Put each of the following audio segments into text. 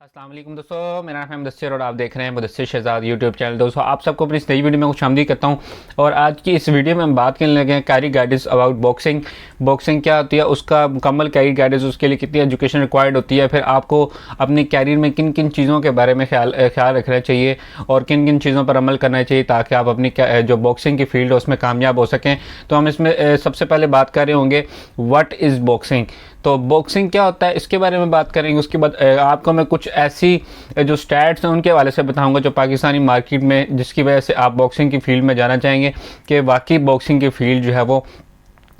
अस्सलाम वालेकुम दोस्तों, मेरा नाम है मुदस्सिर और आप देख रहे हैं मुदस्सिर शहजाद यूट्यूब चैनल। दोस्तों आप सबको अपनी इस नई वीडियो में खुशामदीद करता हूं। और आज की इस वीडियो में हम बात करने लगे हैं career guidance about boxing. Boxing क्या होती है, उसका मुकम्मल कैरियर गाइडेंस, उसके लिए कितनी एजुकेशन रिक्वायर्ड होती है, फिर आपको अपने कैरियर में किन किन चीज़ों के बारे में ख्याल रखना चाहिए और किन किन चीज़ों पर अमल करना चाहिए ताकि आप अपनी जो बॉक्सिंग की फील्ड है उसमें कामयाब हो सकें। तो हम इसमें सबसे पहले बात कर रहे होंगे व्हाट इज़ बॉक्सिंग। तो बॉक्सिंग क्या होता है इसके बारे में बात करेंगे। उसके बाद आपको मैं कुछ ऐसी जो स्टैट्स हैं उनके हवाले से बताऊंगा जो पाकिस्तानी मार्केट में, जिसकी वजह से आप बॉक्सिंग की फील्ड में जाना चाहेंगे कि वाकई बॉक्सिंग की फील्ड जो है वो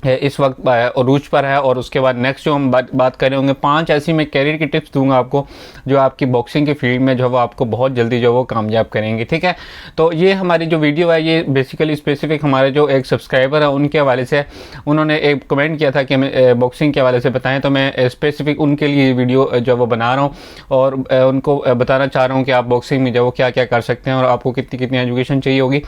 इस वक्त अरूज पर है। और उसके बाद नेक्स्ट जो हम बात कर रहे होंगे 5 ऐसी मैं कैरियर की टिप्स दूंगा आपको जो आपकी बॉक्सिंग की फील्ड में जो है वो आपको बहुत जल्दी जो वो कामयाब करेंगे। ठीक है, तो ये हमारी जो वीडियो है ये बेसिकली स्पेसिफिक हमारे जो एक सब्सक्राइबर है उनके हवाले से, उन्होंने एक कमेंट किया था कि हमें बॉक्सिंग के हवाले से बताएं, तो मैं स्पेसिफिक उनके लिए वीडियो जो वो बना रहा हूँ और उनको बताना चाह रहा हूँ कि आप बॉक्सिंग में जो वो क्या क्या कर सकते हैं और आपको कितनी कितनी एजुकेशन चाहिए होगी।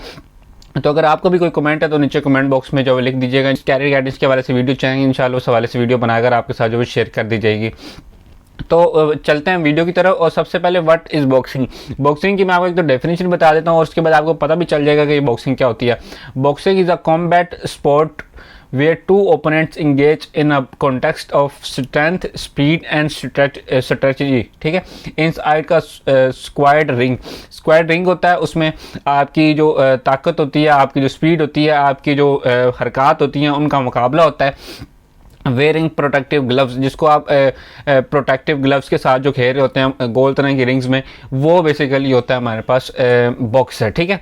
तो अगर आपको भी कोई कमेंट है तो नीचे कमेंट बॉक्स में जो लिख दीजिएगा। कैरियर गाइडेंस के हवाले से वीडियो चाहेंगे इंशाल्लाह उस हवाले से वीडियो बनाकर आपके साथ जो भी शेयर कर दी जाएगी। तो चलते हैं वीडियो की तरफ। और सबसे पहले व्हाट इज़ बॉक्सिंग। बॉक्सिंग की मैं आपको एक तो डेफिनेशन बता देता हूँ और उसके बाद आपको पता भी चल जाएगा कि ये बॉक्सिंग क्या होती है। Boxing is a combat sport where two opponents engage in a context of strength, speed and strategy। ठीक है, इनसाइड का स्क्वाड रिंग। स्क्वाड रिंग होता है, उसमें आपकी जो ताकत होती है, आपकी जो स्पीड होती है, आपकी जो हरकत होती हैं उनका मुकाबला होता है। वेयरिंग प्रोटेक्टिव ग्लव्स, जिसको आप प्रोटेक्टिव ग्लव्स के साथ जो खेल रहे होते हैं गोल तरह की रिंग्स में, वो बेसिकली होता है हमारे पास बॉक्सर। ठीक है,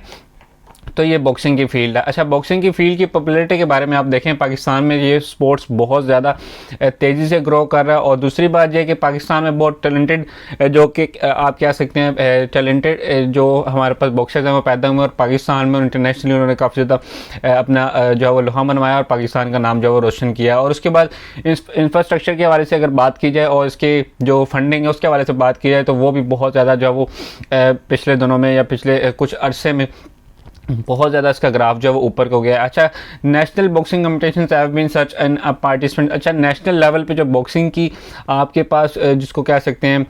तो ये बॉक्सिंग की फील्ड है। अच्छा, बॉक्सिंग की फील्ड की पॉपुलैरिटी के बारे में आप देखें, पाकिस्तान में ये स्पोर्ट्स बहुत ज़्यादा तेज़ी से ग्रो कर रहा है। और दूसरी बात यह कि पाकिस्तान में बहुत टैलेंटेड जो कि आप कह सकते हैं टैलेंटेड जो हमारे पास बॉक्सर्स हैं वो पैदा हुए और पाकिस्तान में इंटरनेशनली उन्होंने काफ़ी ज़्यादा अपना जो है वो लोहा मनवाया और पाकिस्तान का नाम जो है वो रोशन किया। और उसके बाद इंफ्रास्ट्रक्चर के हवाले से अगर बात की जाए और इसके जो फंडिंग है उसके हवाले से बात की जाए तो वो भी बहुत ज़्यादा जो है वो पिछले दिनों में या पिछले कुछ अरसे में बहुत ज़्यादा इसका ग्राफ जो है वो ऊपर को गया है। अच्छा, national boxing competitions have been such an participant. अच्छा, नेशनल लेवल पे जो बॉक्सिंग की आपके पास जिसको कह सकते हैं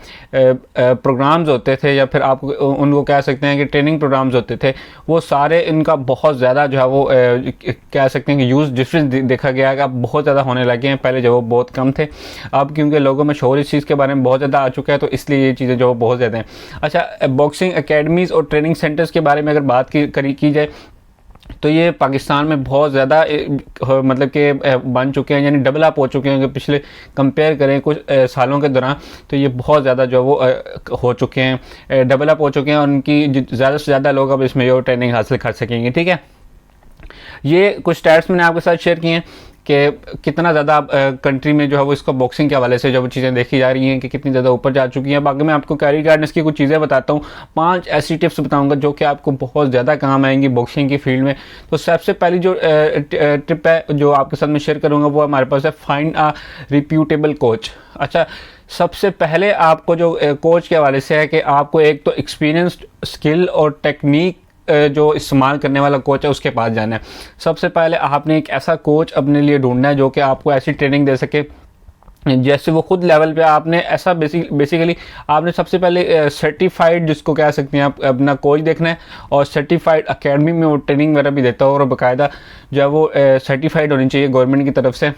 प्रोग्राम्स होते थे या फिर आप उनको कह सकते हैं कि ट्रेनिंग प्रोग्राम्स होते थे, वो सारे इनका बहुत ज़्यादा जो है वो कह सकते हैं कि यूज़ डिफरेंस देखा गया है। अब बहुत ज़्यादा होने लगे हैं, पहले जो वो बहुत कम थे, अब क्योंकि लोगों में शोर इस चीज़ के बारे में बहुत ज़्यादा आ चुका है तो इसलिए ये चीज़ें जो बहुत ज़्यादा हैं। अच्छा, बॉक्सिंग अकेडमीज़ और ट्रेनिंग सेंटर्स के बारे में अगर बात की जाए तो ये पाकिस्तान में बहुत ज़्यादा मतलब कि बन चुके हैं, यानी डेवलप अप हो चुके हैं। पिछले कंपेयर करें कुछ सालों के दौरान तो ये बहुत ज़्यादा जो वो हो चुके हैं, डेवलप हो चुके हैं और उनकी ज़्यादा से ज़्यादा लोग अब इसमें जो ट्रेनिंग हासिल कर सकेंगे। ठीक है, ये कुछ स्टैट्स मैंने आपके साथ शेयर किए हैं कि कितना ज़्यादा कंट्री में जो है वो इसको बॉक्सिंग के हवाले से जो चीज़ें देखी जा रही हैं कि कितनी ज़्यादा ऊपर जा चुकी हैं। बाकी मैं आपको कैरियर गाइडेंस की कुछ चीज़ें बताता हूँ, 5 ऐसी टिप्स बताऊँगा जो कि आपको बहुत ज़्यादा काम आएंगी बॉक्सिंग की फील्ड में। तो सबसे पहली जो टिप है जो आपके साथ मैं शेयर करूँगा वो हमारे पास है फाइंड अ रिप्यूटेबल कोच। अच्छा, सबसे पहले आपको जो कोच के हवाले से है कि आपको एक तो एक्सपीरियंस्ड, स्किल और टेक्निक जो इस्तेमाल करने वाला कोच है उसके पास जाना है। सबसे पहले आपने एक ऐसा कोच अपने लिए ढूंढना है जो कि आपको ऐसी ट्रेनिंग दे सके जैसे वो खुद लेवल पे आपने ऐसा बेसिकली आपने सबसे पहले सर्टिफाइड जिसको कह सकते हैं आप अपना कोच देखना है और सर्टिफाइड एकेडमी में वो ट्रेनिंग वगैरह भी देता हो और बाकायदा जो है वो सर्टिफाइड होनी चाहिए गवर्नमेंट की तरफ से,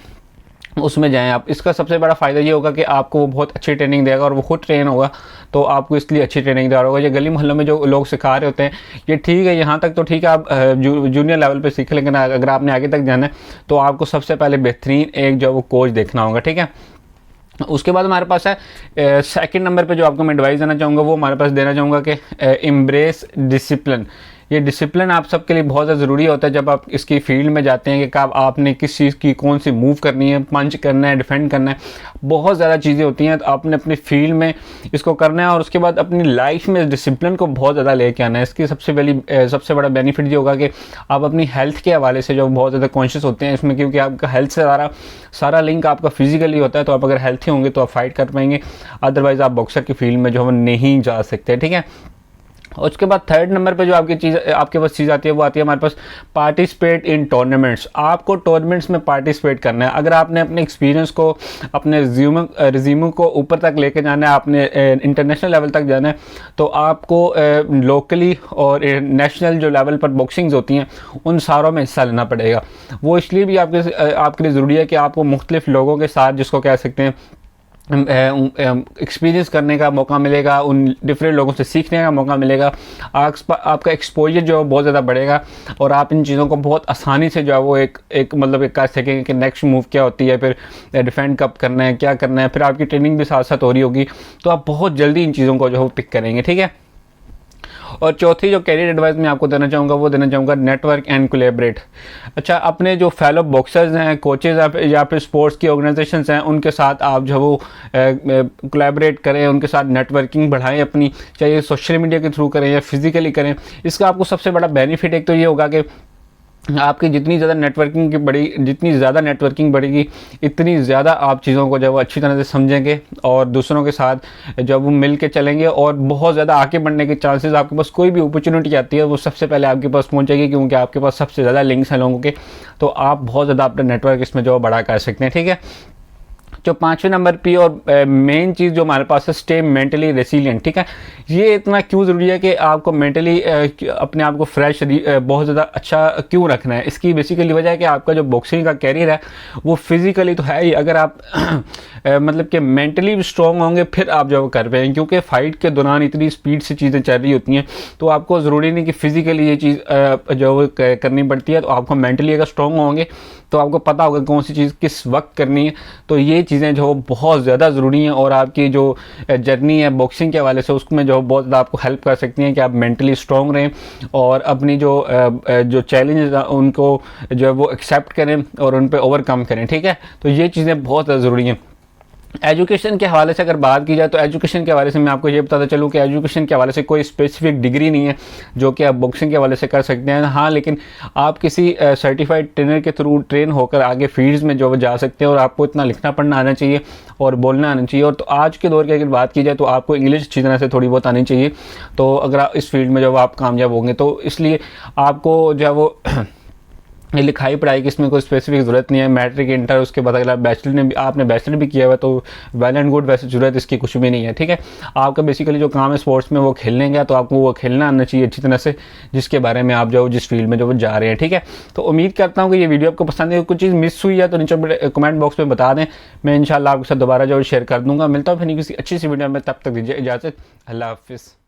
उसमें जाएं आप। इसका सबसे बड़ा फ़ायदा ये होगा कि आपको वो बहुत अच्छी ट्रेनिंग देगा और वो खुद ट्रेन होगा तो आपको इसलिए अच्छी ट्रेनिंग दे रहा होगा। ये गली मोहल्लों में जो लोग सिखा रहे होते हैं ये ठीक है, यहाँ तक तो ठीक है, आप जूनियर लेवल पे सीख, लेकिन अगर आपने आगे तक जाना है तो आपको सबसे पहले बेहतरीन एक जो वो कोच देखना होगा। ठीक है, उसके बाद हमारे पास है सेकंड नंबर पे जो आपको मैं एडवाइस देना चाहूँगा वो हमारे पास देना चाहूँगा कि एम्ब्रेस डिसिप्लिन। ये डिसिप्लिन आप सबके लिए बहुत ज़्यादा ज़रूरी होता है जब आप इसकी फील्ड में जाते हैं कि कब आपने किस चीज़ की कौन सी मूव करनी है, पंच करना है, डिफेंड करना है, बहुत ज़्यादा चीज़ें होती हैं। तो आपने अपनी फील्ड में इसको करना है और उसके बाद अपनी लाइफ में इस डिसिप्लिन को बहुत ज़्यादा लेके आना है। इसकी सबसे बड़ा बेनिफिट ये होगा कि आप अपनी हेल्थ के हवाले से जो बहुत ज़्यादा कॉन्शियस होते हैं इसमें, क्योंकि आपका हेल्थ से सारा लिंक आपका फिजिकली होता है। तो आप अगर हेल्थी होंगे तो आप फाइट कर पाएंगे, अदरवाइज़ आप बॉक्सर की फील्ड में जो है नहीं जा सकते। ठीक है, उसके बाद थर्ड नंबर पे जो आपके पास चीज़ आती है वो आती है हमारे पास पार्टिसिपेट इन टूर्नामेंट्स। आपको टूर्नामेंट्स में पार्टिसिपेट करना है। अगर आपने अपने एक्सपीरियंस को, अपने रिज्यूम को ऊपर तक लेके जाना है, आपने इंटरनेशनल लेवल तक जाना है, तो आपको लोकली और नेशनल जो लेवल पर बॉक्सिंग्स होती हैं उन सारों में हिस्सा लेना पड़ेगा। वो इसलिए भी आपके लिए ज़रूरी है कि आपको मुख्तलिफ लोगों के साथ, जिसको कह सकते हैं एक्सपीरियंस करने का मौका मिलेगा, उन डिफरेंट लोगों से सीखने का मौका मिलेगा। आपका एक्सपोजर जो है बहुत ज़्यादा बढ़ेगा और आप इन चीज़ों को बहुत आसानी से जो है वो एक मतलब एक कर सकेंगे कि नेक्स्ट मूव क्या होती है, फिर डिफेंड कब करना है, क्या करना है, फिर आपकी ट्रेनिंग भी साथ साथ हो रही होगी, तो आप बहुत जल्दी इन चीज़ों को जो है वो पिक करेंगे। ठीक है। और चौथी जो कैरियर एडवाइस मैं आपको देना चाहूँगा वो देना चाहूँगा नेटवर्क एंड कोलैबोरेट। अच्छा, अपने जो फेलो बॉक्सर्स हैं, कोचेज़ या फिर स्पोर्ट्स की ऑर्गेनाइजेशंस हैं, उनके साथ आप जो वो कोलैबोरेट करें, उनके साथ नेटवर्किंग बढ़ाएं अपनी, चाहे सोशल मीडिया के थ्रू करें या फिजिकली करें। इसका आपको सबसे बड़ा बेनिफिट एक तो ये होगा कि आपकी जितनी ज़्यादा नेटवर्किंग बढ़ेगी इतनी ज़्यादा आप चीज़ों को जब वो अच्छी तरह से समझेंगे और दूसरों के साथ जब वो मिल के चलेंगे और बहुत ज़्यादा आगे बढ़ने के चांसेस, आपके पास कोई भी अपॉर्चुनिटी आती है वो सबसे पहले आपके पास पहुंचेगी, क्योंकि आपके पास सबसे ज़्यादा लिंक्स हैं लोगों के। तो आप बहुत ज़्यादा अपना नेटवर्क इसमें जो बड़ा कर सकते हैं। ठीक है। जो पाँचवें नंबर पे और मेन चीज़ जो हमारे पास है, स्टे मेंटली रेसिलिएंट। ठीक है। ये इतना क्यों ज़रूरी है कि आपको मेंटली अपने आप को फ्रेश बहुत ज़्यादा अच्छा क्यों रखना है? इसकी बेसिकली वजह है कि आपका जो बॉक्सिंग का कैरियर है वो फिज़िकली तो है ही, अगर आप मतलब कि मेंटली भी स्ट्रॉन्ग होंगे फिर आप जो कर पाएंगे, क्योंकि फ़ाइट के दौरान इतनी स्पीड से चीज़ें चल रही होती हैं, तो आपको ज़रूरी नहीं कि फ़िज़िकली ये चीज़ जो करनी पड़ती है, तो आपको मेंटली अगर स्ट्रॉन्ग होंगे तो आपको पता होगा कौन सी चीज़ किस वक्त करनी है। तो ये चीज़ें जो बहुत ज़्यादा ज़रूरी हैं और आपकी जो जर्नी है बॉक्सिंग के हवाले से उसमें जो बहुत ज़्यादा आपको हेल्प कर सकती हैं कि आप मेंटली स्ट्रॉन्ग रहें और अपनी जो चैलेंजेस उनको जो है वो एक्सेप्ट करें और उन पर ओवरकम करें। ठीक है। तो ये चीज़ें बहुत ज़्यादा ज़रूरी हैं। एजुकेशन के हवाले से अगर बात की जाए तो एजुकेशन के हवाले से मैं आपको ये बताता चलूँ कि एजुकेशन के हवाले से कोई स्पेसिफिक डिग्री नहीं है जो कि आप बॉक्सिंग के हवाले से कर सकते हैं। हाँ, लेकिन आप किसी सर्टिफाइड ट्रेनर के थ्रू ट्रेन होकर आगे फील्ड्स में जो जा सकते हैं और आपको इतना लिखना पढ़ना आना चाहिए और बोलना आना चाहिए। और तो आज के दौर की अगर बात की जाए तो आपको इंग्लिश अच्छी तरह से थोड़ी बहुत आनी चाहिए, तो अगर आप इस फील्ड में जब आप कामयाब होंगे, तो इसलिए आपको जो है वो लिखाई पढ़ाई की इसमें कोई स्पेसिफिक ज़रूरत नहीं है। मैट्रिक, इंटर, उसके बाद अगर आपने बैचलर भी किया हुआ तो वेल एंड गुड, वैसे ज़रूरत इसकी कुछ भी नहीं है। ठीक है। आपका बेसिकली जो काम है स्पोर्ट्स में वो खेलने का, तो आपको वो खेलना आना चाहिए अच्छी तरह से, जिसके बारे में आप जो जिस फील्ड में जो वो जा रहे हैं। ठीक है। तो उम्मीद करता हूँ कि ये वीडियो आपको पसंद है। कुछ चीज़ मिस हुई है तो नीचे कमेंट बॉक्स में बता दें, मैं इंशाल्लाह आपके साथ दोबारा जो शेयर कर दूँगा। मिलता हूँ फिर किसी अच्छी सी वीडियो में, तब तक दीजिए इजाज़त। अल्लाह हाफिज़।